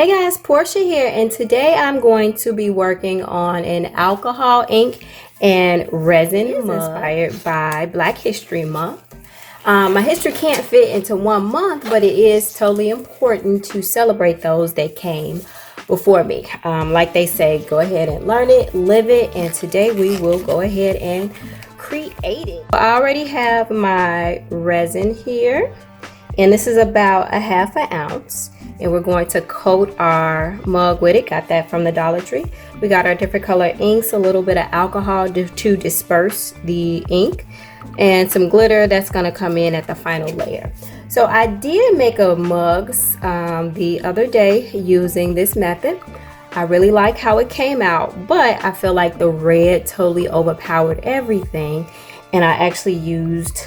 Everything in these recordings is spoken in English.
Hey guys, Portia here, and today I'm going to be working on an alcohol ink and resin mug inspired by Black History Month. My history can't fit into 1 month, but it is totally important to celebrate those that came before me. Like they say, go ahead and learn it, live it, and today we will go ahead and create it. I already have my resin here, and this is about 1/2 ounce. And we're going to coat our mug with it. Got that from the Dollar Tree. We got our different color inks, a little bit of alcohol to disperse the ink, and some glitter that's going to come in at the final layer. So I did make a mugs the other day using this method. I really like how it came out, but I feel like the red totally overpowered everything. And I actually used,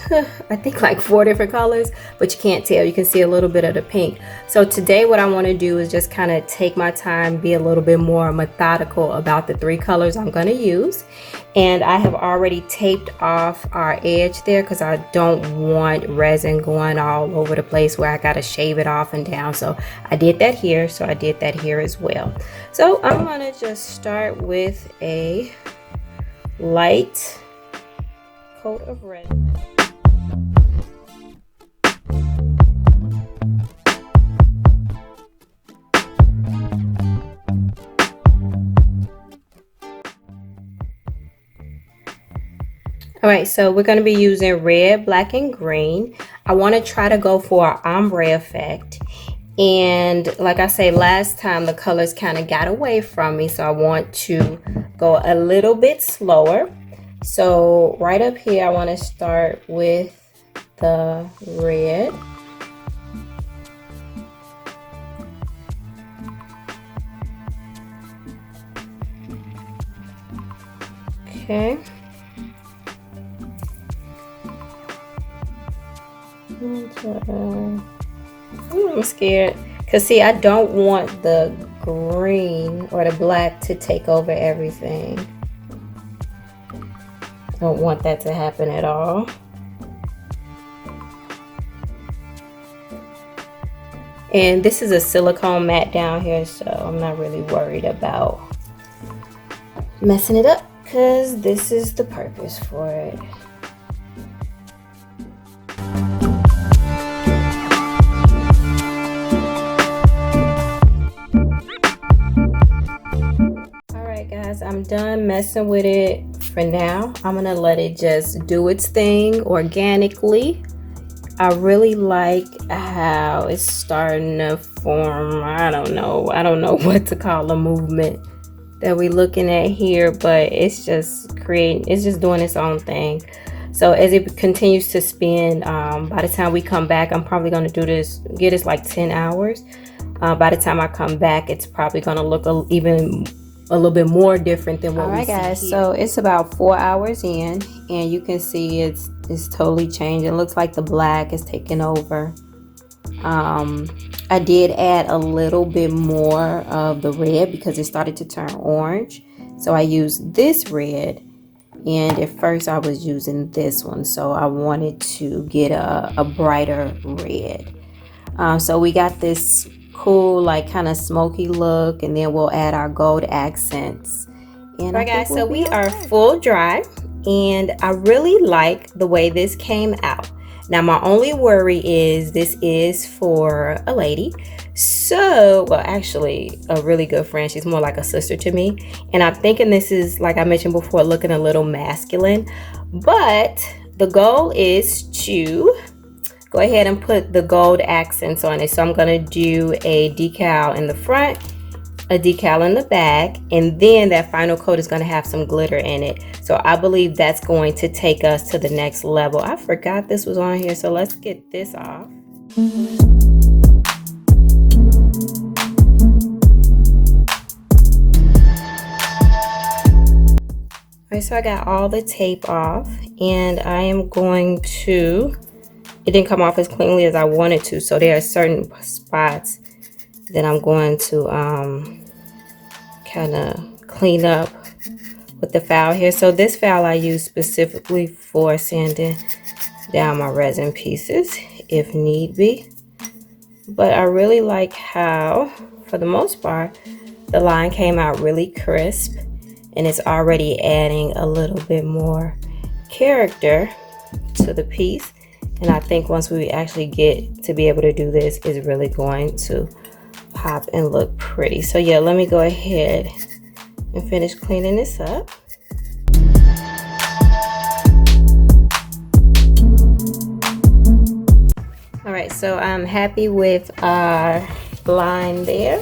I think like 4 different colors, but you can't tell. You can see a little bit of the pink. So today what I want to do is just kind of take my time, be a little bit more methodical about the 3 colors I'm going to use. And I have already taped off our edge there because I don't want resin going all over the place where I got to shave it off and down. So I did that here. So I did that here as well. So I'm going to just start with a light coat of resin. All right, so we're going to be using red, black, and green. I want to try to go for an ombre effect. And like I say, last time the colors kind of got away from me, so I want to go a little bit slower. So right up here, I want to start with the red. Okay. I'm scared because see, I don't want the green or the black to take over everything. Don't want that to happen at all. And this is a silicone mat down here, so I'm not really worried about messing it up because this is the purpose for it. Alright guys, I'm done messing with it for now. I'm gonna let it just do its thing organically. I really like how it's starting to form. I don't know what to call a movement that we're looking at here, but it's just doing its own thing. So as it continues to spin, by the time we come back, I'm probably going to give this like 10 hours. By the time I come back, it's probably going to look even a little bit more different than what we see. Alright guys, so it's about 4 hours in, and you can see it's totally changed. It looks like the black is taking over. I did add a little bit more of the red because it started to turn orange. So I used this red, and at first I was using this one. So I wanted to get a brighter red. So we got this cool, like kind of smoky look, and then we'll add our gold accents. And alright guys, so we are full dry, and I really like the way this came out. Now my only worry is this is for a lady, so well, actually a really good friend. She's more like a sister to me, and I'm thinking this is, like I mentioned before, looking a little masculine, but the goal is to go ahead and put the gold accents on it. So I'm going to do a decal in the front, a decal in the back, and then that final coat is going to have some glitter in it. So I believe that's going to take us to the next level. I forgot this was on here, so let's get this off. Alright, so I got all the tape off, and I am going to, it didn't come off as cleanly as I wanted to, so there are certain spots that I'm going to kind of clean up with the file here. So this file I use specifically for sanding down my resin pieces if need be. But I really like how for the most part, the line came out really crisp, and it's already adding a little bit more character to the piece. And I think once we actually get to be able to do this, it's really going to pop and look pretty. So yeah, let me go ahead and finish cleaning this up. All right, so I'm happy with our line there.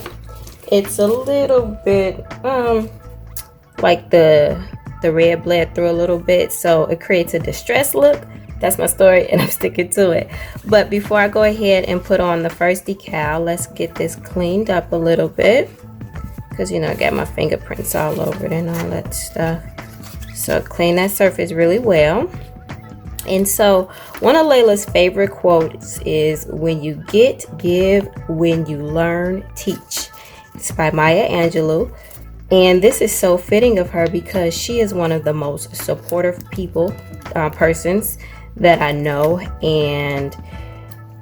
It's a little bit like the red bled through a little bit, so it creates a distressed look. That's my story, and I'm sticking to it. But before I go ahead and put on the first decal, let's get this cleaned up a little bit, because you know I got my fingerprints all over it and all that stuff. So clean that surface really well. And so one of Layla's favorite quotes is, "When you get, give. When you learn, teach." It's by Maya Angelou. And this is so fitting of her because she is one of the most supportive persons that I know, and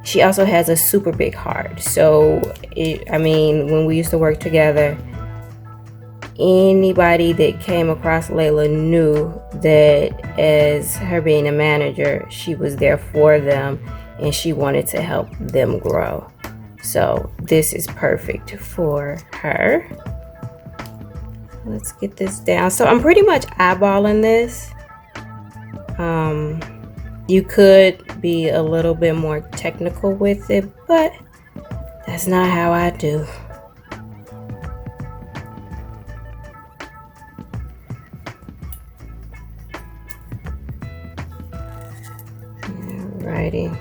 she also has a super big heart. So I mean, when we used to work together, anybody that came across Layla knew that as her being a manager, she was there for them and she wanted to help them grow. So this is perfect for her. Let's get this down. So I'm pretty much eyeballing this. You could be a little bit more technical with it, but that's not how I do. Alrighty.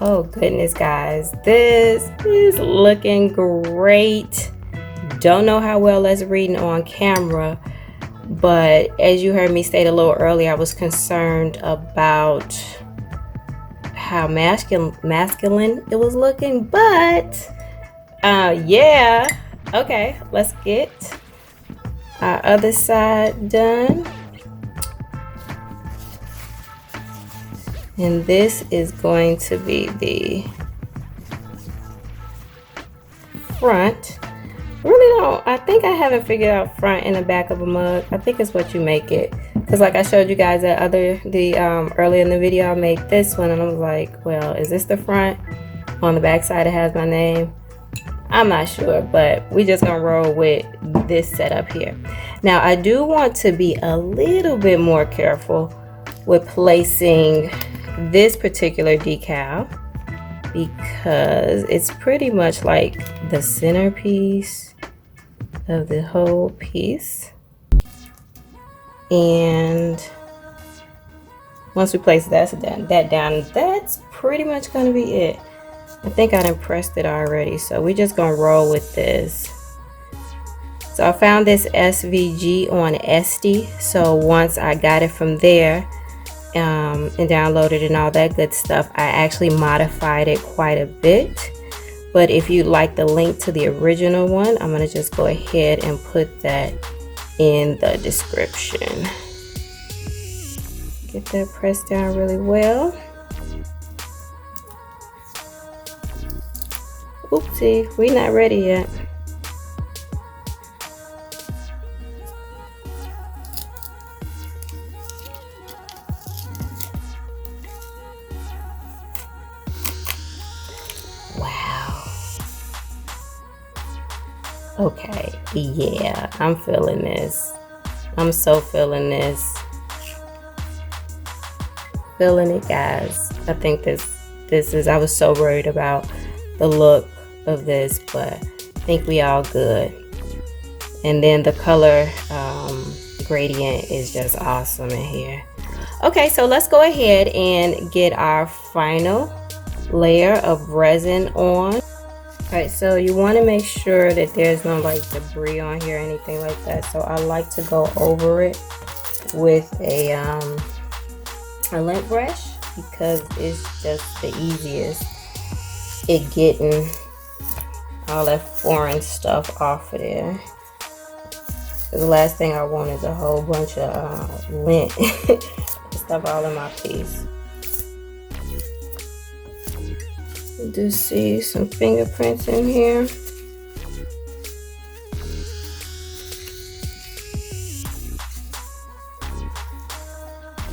Oh goodness, guys, this is looking great. Don't know how well that's reading on camera, but as you heard me state a little earlier, I was concerned about how masculine it was looking, but yeah. Okay, let's get our other side done. And this is going to be the front. I think I haven't figured out front and the back of a mug. I think it's what you make it. Because like I showed you guys that earlier in the video, I made this one and I was like, well, is this the front? On the back side it has my name. I'm not sure, but we just gonna roll with this setup here. Now I do want to be a little bit more careful with placing this particular decal because it's pretty much like the centerpiece of the whole piece. And once we place that down, that's pretty much going to be it. I think I impressed it already, so we're just going to roll with this. So I found this SVG on Etsy, so once I got it from there and downloaded and all that good stuff, I actually modified it quite a bit. But if you'd like the link to the original one, I'm going to just go ahead and put that in the description. Get that pressed down really well. Oopsie, we're not ready yet. Wow. Okay, yeah, I'm feeling this. I'm so feeling this. Feeling it, guys. I think this is, I was so worried about the look of this, but I think we all good. And then the color gradient is just awesome in here. Okay, so let's go ahead and get our final layer of resin on. Alright, so you want to make sure that there's no like debris on here or anything like that. So I like to go over it with a lint brush because it's just the easiest at getting all that foreign stuff off of there. Because the last thing I want is a whole bunch of lint stuff all in my piece. You do see some fingerprints in here.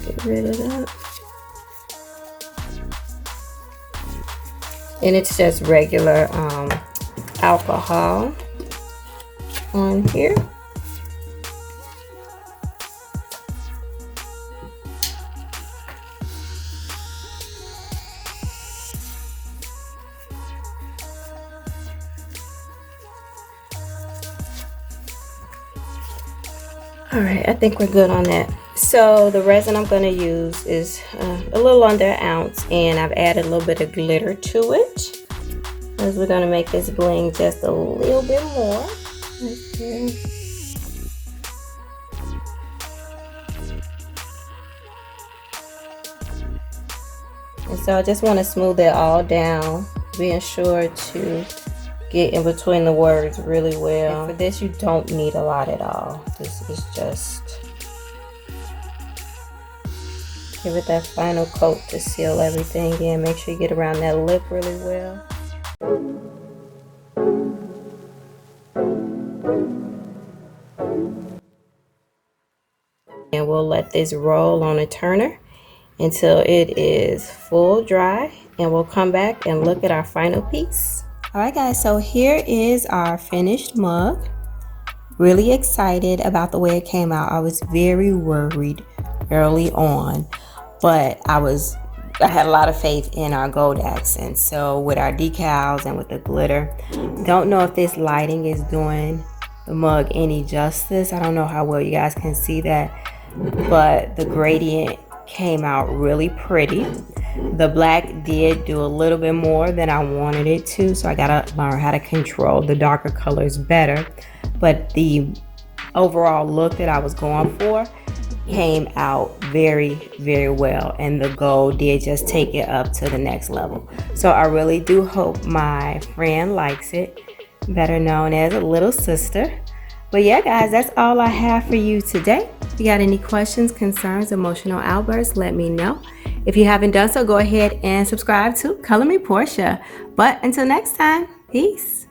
Get rid of that. And it's just regular alcohol on here. All right, I think we're good on that. So the resin I'm going to use is a little under an ounce, and I've added a little bit of glitter to it, because we're going to make this bling just a little bit more. Right there. And so I just want to smooth it all down, being sure to get in between the words really well. And for this, you don't need a lot at all. This is just give it that final coat to seal everything in. Make sure you get around that lip really well. And we'll let this roll on a turner until it is full dry, and we'll come back and look at our final piece. All right guys, so here is our finished mug. Really excited about the way it came out. I was very worried early on, but I had a lot of faith in our gold accents. So with our decals and with the glitter, don't know if this lighting is doing the mug any justice. I don't know how well you guys can see that, but the gradient came out really pretty. The black did do a little bit more than I wanted it to, so I gotta learn how to control the darker colors better. But the overall look that I was going for came out very, very well, and the gold did just take it up to the next level. So I really do hope my friend likes it, better known as a little sister. But yeah guys, that's all I have for you today. If you got any questions, concerns, emotional outbursts, let me know. If you haven't done so, go ahead and subscribe to Color Me Portia. But until next time, peace.